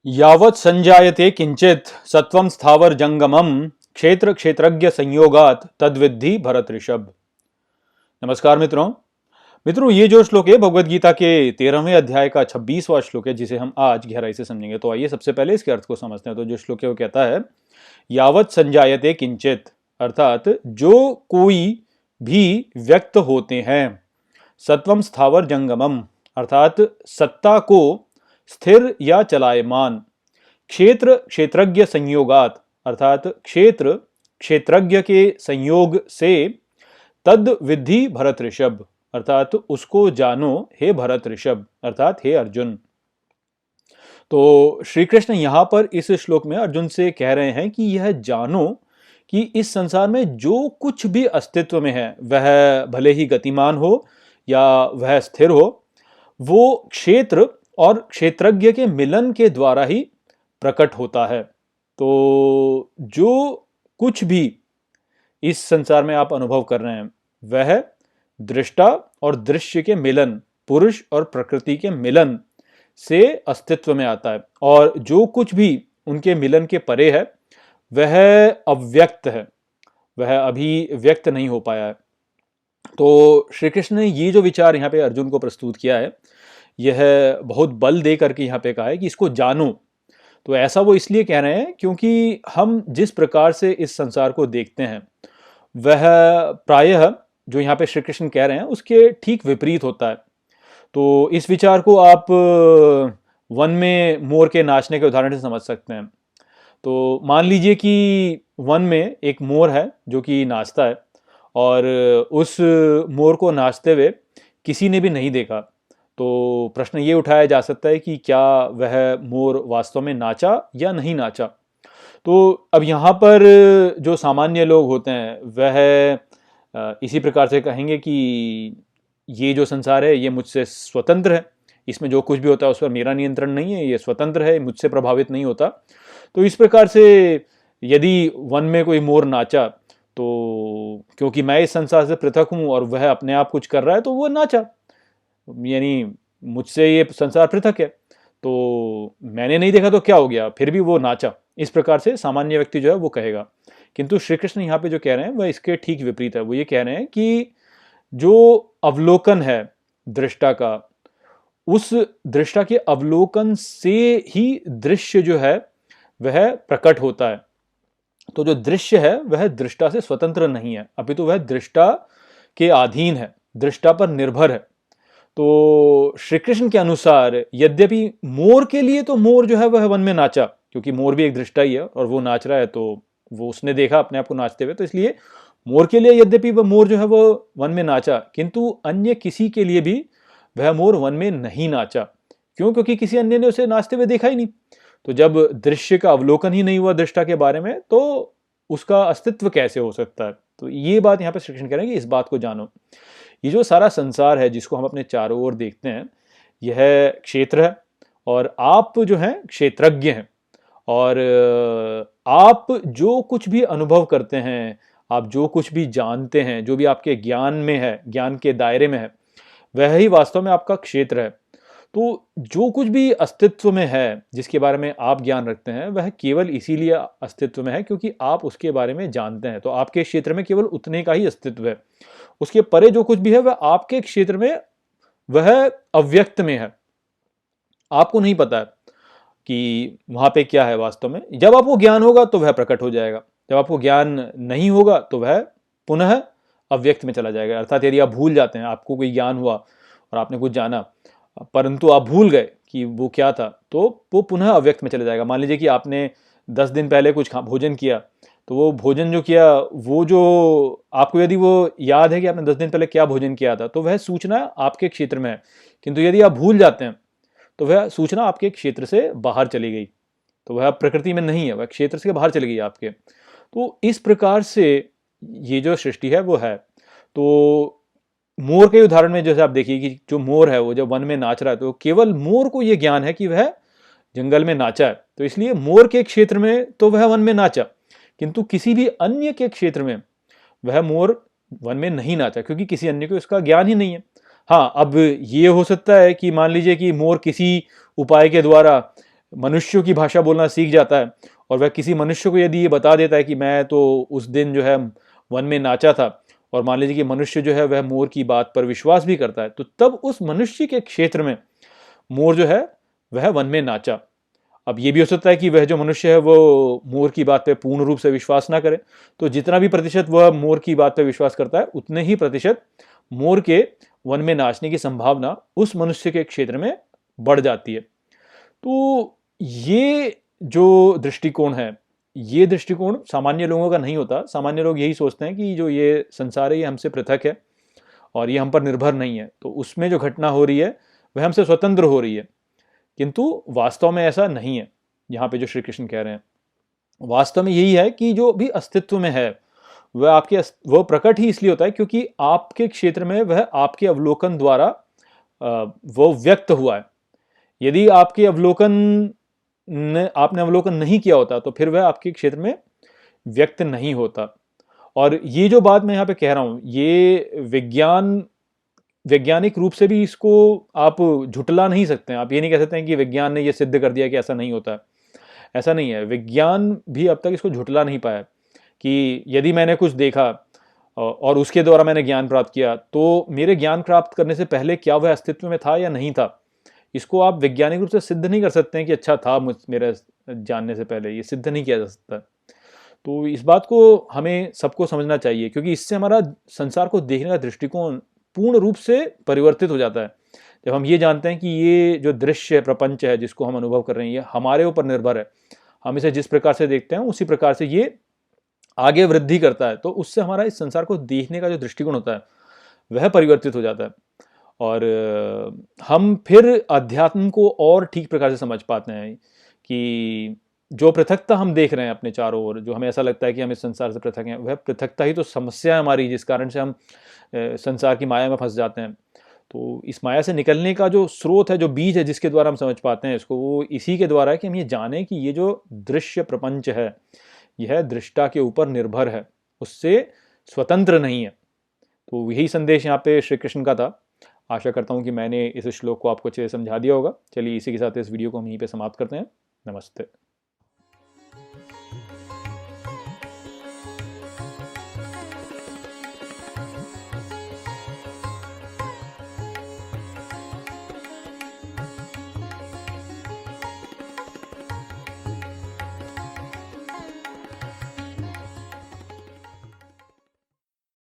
यावत् संजायते किंचित सत्वं स्थावर जंगमम क्षेत्र क्षेत्रज्ञ संयोगात तद्विद्धि भरत ऋषभ। नमस्कार मित्रों। ये जो श्लोक है भगवद गीता के 13वें अध्याय का 26वां श्लोक है, जिसे हम आज गहराई से समझेंगे। तो आइए सबसे पहले इसके अर्थ को समझते हैं। तो जो श्लोक है वो कहता है यावत् संजायते किंचित, अर्थात जो कोई भी व्यक्त होते हैं, सत्वम स्थावर जंगमम, अर्थात सत्ता को स्थिर या चलायमान, क्षेत्र क्षेत्रज्ञ संयोगात, अर्थात क्षेत्र क्षेत्रज्ञ के संयोग से, तद विद्धि भरत ऋषभ, अर्थात उसको जानो हे भरत ऋषभ, अर्थात हे अर्जुन। तो श्री कृष्ण यहां पर इस श्लोक में अर्जुन से कह रहे हैं कि यह जानो कि इस संसार में जो कुछ भी अस्तित्व में है, वह भले ही गतिमान हो या वह स्थिर हो, वो क्षेत्र और क्षेत्रज्ञ के मिलन के द्वारा ही प्रकट होता है। तो जो कुछ भी इस संसार में आप अनुभव कर रहे हैं, वह दृष्टा और दृश्य के मिलन, पुरुष और प्रकृति के मिलन से अस्तित्व में आता है। और जो कुछ भी उनके मिलन के परे है, वह अव्यक्त है, वह अभी व्यक्त नहीं हो पाया है। तो श्री कृष्ण ने ये जो विचार यहाँ पे अर्जुन को प्रस्तुत किया है, यह बहुत बल दे करके यहाँ पे कहा है कि इसको जानो। तो ऐसा वो इसलिए कह रहे हैं क्योंकि हम जिस प्रकार से इस संसार को देखते हैं, वह प्रायः जो यहाँ पे श्री कृष्ण कह रहे हैं उसके ठीक विपरीत होता है। तो इस विचार को आप वन में मोर के नाचने के उदाहरण से समझ सकते हैं। तो मान लीजिए कि वन में एक मोर है जो कि नाचता है, और उस मोर को नाचते हुए किसी ने भी नहीं देखा। तो प्रश्न ये उठाया जा सकता है कि क्या वह मोर वास्तव में नाचा या नहीं नाचा। तो अब यहाँ पर जो सामान्य लोग होते हैं, वह इसी प्रकार से कहेंगे कि ये जो संसार है ये मुझसे स्वतंत्र है, इसमें जो कुछ भी होता है उस पर मेरा नियंत्रण नहीं है, ये स्वतंत्र है, मुझसे प्रभावित नहीं होता। तो इस प्रकार से यदि वन में कोई मोर नाचा, तो क्योंकि मैं इस संसार से पृथक हूँ और वह अपने आप कुछ कर रहा है, तो वो नाचा, यानी मुझसे ये संसार पृथक है, तो मैंने नहीं देखा तो क्या हो गया, फिर भी वो नाचा। इस प्रकार से सामान्य व्यक्ति जो है वो कहेगा। किंतु श्री कृष्ण यहाँ पे जो कह रहे हैं वह इसके ठीक विपरीत है। वो ये कह रहे हैं कि जो अवलोकन है दृष्टा का, उस दृष्टा के अवलोकन से ही दृश्य जो है वह प्रकट होता है। तो जो दृश्य है वह दृष्टा से स्वतंत्र नहीं है, अपितु वह दृष्टा के अधीन है, दृष्टा पर निर्भर है। तो श्री कृष्ण के अनुसार यद्यपि मोर के लिए तो मोर जो है वह वन में नाचा, क्योंकि मोर भी एक दृष्टा ही है और वो नाच रहा है, तो वो उसने देखा अपने आप को नाचते हुए, तो इसलिए मोर के लिए यद्यपि वह मोर जो है वो वन में नाचा, किंतु अन्य किसी के लिए भी वह मोर वन में नहीं नाचा। क्यों? क्योंकि किसी अन्य ने उसे नाचते हुए देखा ही नहीं। तो जब दृश्य का अवलोकन ही नहीं हुआ दृष्टा के बारे में, तो उसका अस्तित्व कैसे हो सकता है। तो ये बात यहाँ पर श्री कृष्ण कह रहे हैं कि इस बात को जानो। ये जो सारा संसार है जिसको हम अपने चारों ओर देखते हैं, यह क्षेत्र है और आप जो हैं क्षेत्रज्ञ हैं। और आप जो कुछ भी अनुभव करते हैं, आप जो कुछ भी जानते हैं, जो भी आपके ज्ञान में है, ज्ञान के दायरे में है, वह ही वास्तव में आपका क्षेत्र है। तो जो कुछ भी अस्तित्व में है, जिसके बारे में आप ज्ञान रखते हैं, वह केवल इसीलिए अस्तित्व में है क्योंकि आप उसके बारे में जानते हैं। तो आपके क्षेत्र में केवल उतने का ही अस्तित्व है, उसके परे जो कुछ भी है वह आपके क्षेत्र में, वह अव्यक्त में है। आपको नहीं पता है कि वहां पे क्या है वास्तव में। जब आपको ज्ञान होगा तो वह प्रकट हो जाएगा, जब आपको ज्ञान नहीं होगा तो वह पुनः अव्यक्त में चला जाएगा। अर्थात यदि आप भूल जाते हैं, आपको कोई ज्ञान हुआ और आपने कुछ जाना, परंतु आप भूल गए कि वो क्या था, तो वो पुनः अव्यक्त में चला जाएगा। मान लीजिए कि आपने 10 दिन पहले कुछ भोजन किया, तो वो भोजन जो किया, वो जो आपको यदि वो याद है कि आपने 10 दिन पहले क्या भोजन किया था, तो वह सूचना आपके क्षेत्र में है। किंतु यदि आप भूल जाते हैं तो वह सूचना आपके क्षेत्र से बाहर चली गई, तो वह प्रकृति में नहीं है, वह क्षेत्र से बाहर चली गई आपके। तो इस प्रकार से ये जो सृष्टि है वो है। तो मोर के उदाहरण में जैसे आप देखिए कि जो मोर है वो जब वन में नाच रहा है, तो केवल मोर को ये ज्ञान है कि वह जंगल में नाचा है, तो इसलिए मोर के क्षेत्र में तो वह वन में नाचा, किंतु किसी भी अन्य के क्षेत्र में वह मोर वन में नहीं नाचा, क्योंकि किसी अन्य को इसका ज्ञान ही नहीं है। हाँ, अब ये हो सकता है कि मान लीजिए कि मोर किसी उपाय के द्वारा मनुष्यों की भाषा बोलना सीख जाता है और वह किसी मनुष्य को यदि ये बता देता है कि मैं तो उस दिन जो है वन में नाचा था, और मान लीजिए कि मनुष्य जो है वह मोर की बात पर विश्वास भी करता है, तो तब उस मनुष्य के क्षेत्र में मोर जो है वह वन में नाचा। अब ये भी हो सकता है कि वह जो मनुष्य है वो मोर की बात पे पूर्ण रूप से विश्वास ना करे, तो जितना भी प्रतिशत वह मोर की बात पे विश्वास करता है उतने ही प्रतिशत मोर के वन में नाचने की संभावना उस मनुष्य के क्षेत्र में बढ़ जाती है। तो ये जो दृष्टिकोण है, ये दृष्टिकोण सामान्य लोगों का नहीं होता। सामान्य लोग यही सोचते हैं कि जो ये संसार है ये हमसे पृथक है और ये हम पर निर्भर नहीं है, तो उसमें जो घटना हो रही है वह हमसे स्वतंत्र हो रही है। किंतु वास्तव में ऐसा नहीं है। यहाँ पे जो श्री कृष्ण कह रहे हैं वास्तव में यही है कि जो भी अस्तित्व में है वह आपके वह प्रकट ही इसलिए होता है क्योंकि आपके क्षेत्र में वह आपके अवलोकन द्वारा वो व्यक्त हुआ है। यदि आपके आपने अवलोकन नहीं किया होता तो फिर वह आपके क्षेत्र में व्यक्त नहीं होता। और ये जो बात मैं यहाँ पे कह रहा हूँ ये वैज्ञानिक रूप से भी इसको आप झुटला नहीं सकते हैं। आप ये नहीं कह सकते हैं कि विज्ञान ने ये सिद्ध कर दिया कि ऐसा नहीं होता। ऐसा नहीं है, विज्ञान भी अब तक इसको झुटला नहीं पाया कि यदि मैंने कुछ देखा और उसके द्वारा मैंने ज्ञान प्राप्त किया तो मेरे ज्ञान प्राप्त करने से पहले क्या वह अस्तित्व में था या नहीं था, इसको आप वैज्ञानिक रूप से सिद्ध नहीं कर सकते हैं कि अच्छा था मेरे जानने से पहले। ये सिद्ध नहीं किया जा सकता। तो इस बात को हमें सबको समझना चाहिए क्योंकि इससे हमारा संसार को देखने का दृष्टिकोण पूर्ण रूप से परिवर्तित हो जाता है। जब हम ये जानते हैं कि ये जो दृश्य है, प्रपंच है जिसको हम अनुभव कर रहे हैं, ये हमारे ऊपर निर्भर है। हम इसे जिस प्रकार से देखते हैं उसी प्रकार से ये आगे वृद्धि करता है, तो उससे हमारा इस संसार को देखने का जो दृष्टिकोण होता है वह परिवर्तित हो जाता है। और हम फिर अध्यात्म को और ठीक प्रकार से समझ पाते हैं कि जो पृथकता हम देख रहे हैं अपने चारों ओर, जो हमें ऐसा लगता है कि हम इस संसार से पृथक हैं, वह पृथकता ही तो समस्या है हमारी, जिस कारण से हम संसार की माया में फंस जाते हैं। तो इस माया से निकलने का जो स्रोत है, जो बीज है जिसके द्वारा हम समझ पाते हैं इसको, वो इसी के द्वारा है कि हम ये जानें कि ये जो दृश्य प्रपंच है यह दृष्टा के ऊपर निर्भर है, उससे स्वतंत्र नहीं है। तो यही संदेश यहाँ पे श्री कृष्ण का था। आशा करता हूँ कि मैंने इस श्लोक को आपको अच्छे से समझा दिया होगा। चलिए इसी के साथ इस वीडियो को हम यहीं पे समाप्त करते हैं। नमस्ते।